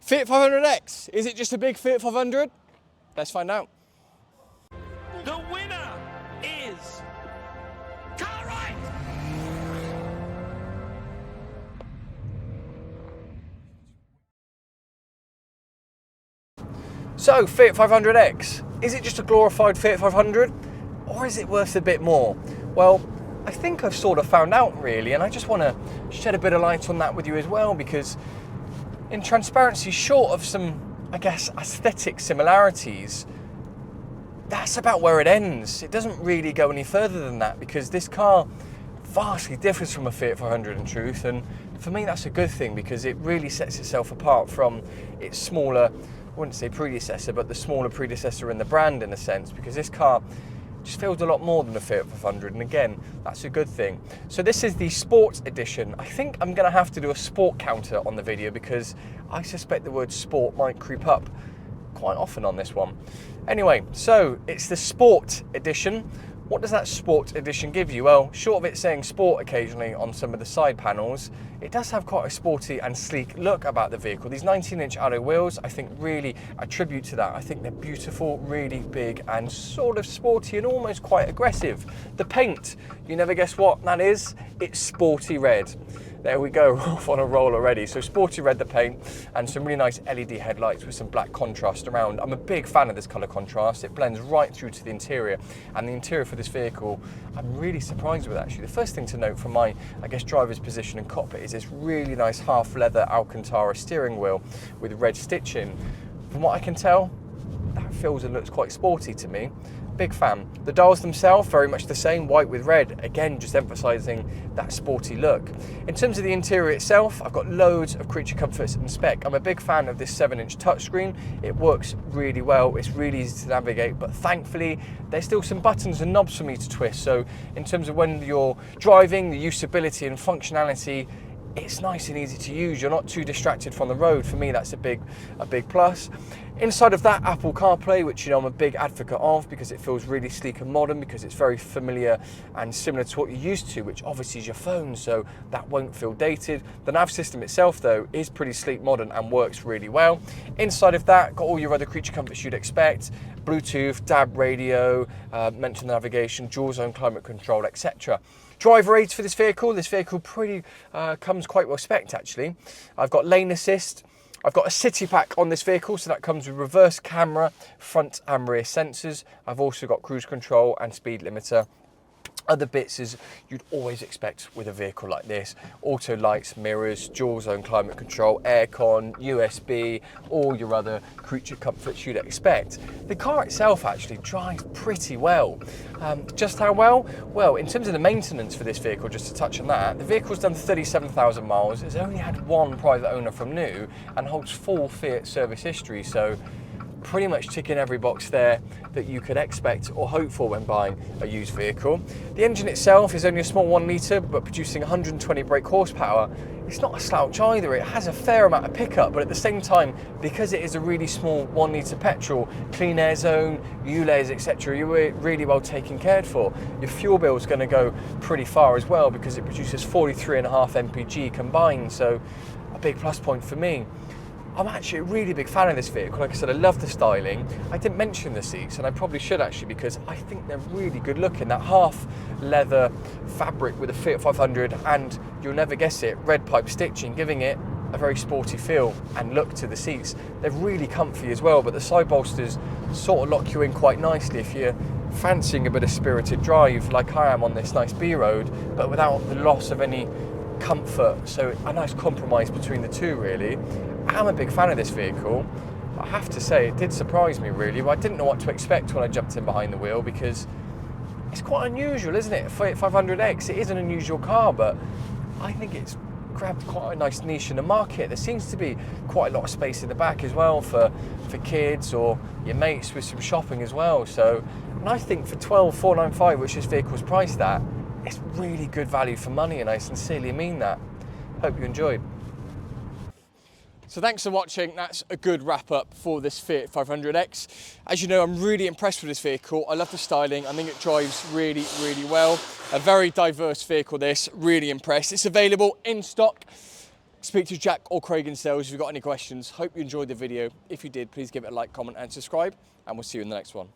Fiat 500X, is it just a big Fiat 500? Let's find out. The winner is Cartwright! So, Fiat 500X, is it just a glorified Fiat 500? Or is it worth a bit more? Well, I think I've sort of found out really, and I just want to shed a bit of light on that with you as well, because in transparency, short of some, I guess, aesthetic similarities, that's about where it ends. It doesn't really go any further than that, because this car vastly differs from a Fiat 500 in truth, and for me that's a good thing, because it really sets itself apart from its smaller, I wouldn't say predecessor, but the smaller predecessor in the brand in a sense, because this car just feels a lot more than a Fiat 500, and again, that's a good thing. So this is the Sport Edition. I think I'm going to have to do a sport counter on the video, because I suspect the word sport might creep up quite often on this one. Anyway, so it's the Sport Edition. What does that Sport Edition give you? Well, short of it saying sport occasionally on some of the side panels, it does have quite a sporty and sleek look about the vehicle. These 19-inch alloy wheels, I think, really attribute to that. I think they're beautiful, really big, and sort of sporty and almost quite aggressive. The paint, you never guess what that is? It's sporty red. There we go, off on a roll already. So sporty red, the paint, and some really nice LED headlights with some black contrast around. I'm a big fan of this colour contrast. It blends right through to the interior, and the interior for this vehicle, I'm really surprised with actually. The first thing to note from my, I guess, driver's position and cockpit is this really nice half leather Alcantara steering wheel with red stitching. From what I can tell, that feels and looks quite sporty to me. Big fan. The dials themselves, very much the same, white with red, again just emphasising that sporty look. In terms of the interior itself, I've got loads of creature comforts and spec. I'm a big fan of this 7-inch touchscreen. It works really well, it's really easy to navigate, but thankfully there's still some buttons and knobs for me to twist. So in terms of when you're driving, the usability and functionality, it's nice and easy to use. You're not too distracted from the road. For me, that's a big plus. Inside of that, Apple CarPlay, which, you know, I'm a big advocate of, because it feels really sleek and modern, because it's very familiar and similar to what you're used to, which obviously is your phone, so that won't feel dated. The nav system itself, though, is pretty sleek, modern, and works really well. Inside of that, got all your other creature comforts you'd expect: Bluetooth, DAB radio, mentioned navigation, dual zone climate control, etc. Driver aids for this vehicle pretty comes quite well spec'd actually. I've got lane assist, I've got a city pack on this vehicle, so that comes with reverse camera, front and rear sensors. I've also got cruise control and speed limiter. Other bits as you'd always expect with a vehicle like this: auto lights, mirrors, dual zone climate control, aircon, USB, all your other creature comforts you'd expect. The car itself actually drives pretty well. Just how well? Well, in terms of the maintenance for this vehicle, just to touch on that, the vehicle's done 37,000 miles. It's only had one private owner from new and holds full Fiat service history, so pretty much ticking every box there that you could expect or hope for when buying a used vehicle. The engine itself is only a small 1 litre, but producing 120 brake horsepower. It's not a slouch either. It has a fair amount of pickup, but at the same time, because it is a really small 1 litre petrol, clean air zone, ULEZ, etc., you're really well taken care for. Your fuel bill is going to go pretty far as well, because it produces 43.5 mpg combined, so a big plus point for me. I'm actually a really big fan of this vehicle. Like I said, I love the styling. I didn't mention the seats, and I probably should actually, because I think they're really good looking. That half leather fabric with a Fiat 500, and you'll never guess it, red pipe stitching, giving it a very sporty feel and look to the seats. They're really comfy as well, but the side bolsters sort of lock you in quite nicely if you're fancying a bit of spirited drive like I am on this nice B road, but without the loss of any comfort. So a nice compromise between the two, really. I'm a big fan of this vehicle. I have to say, it did surprise me really. I didn't know what to expect when I jumped in behind the wheel, because it's quite unusual, isn't it? Fiat 500X, it is an unusual car, but I think it's grabbed quite a nice niche in the market. There seems to be quite a lot of space in the back as well for kids or your mates with some shopping as well. So, and I think for 12,495, which this vehicle's priced at, it's really good value for money, and I sincerely mean that. Hope you enjoyed. So thanks for watching. That's a good wrap up for this Fiat 500X. As you know, I'm really impressed with this vehicle. I love the styling. I think it drives really, really well. A very diverse vehicle this, really impressed. It's available in stock Speak to Jack or Craig in sales if you've got any questions. Hope you enjoyed the video. If you did, please give it a like, comment and subscribe, and we'll see you in the next one.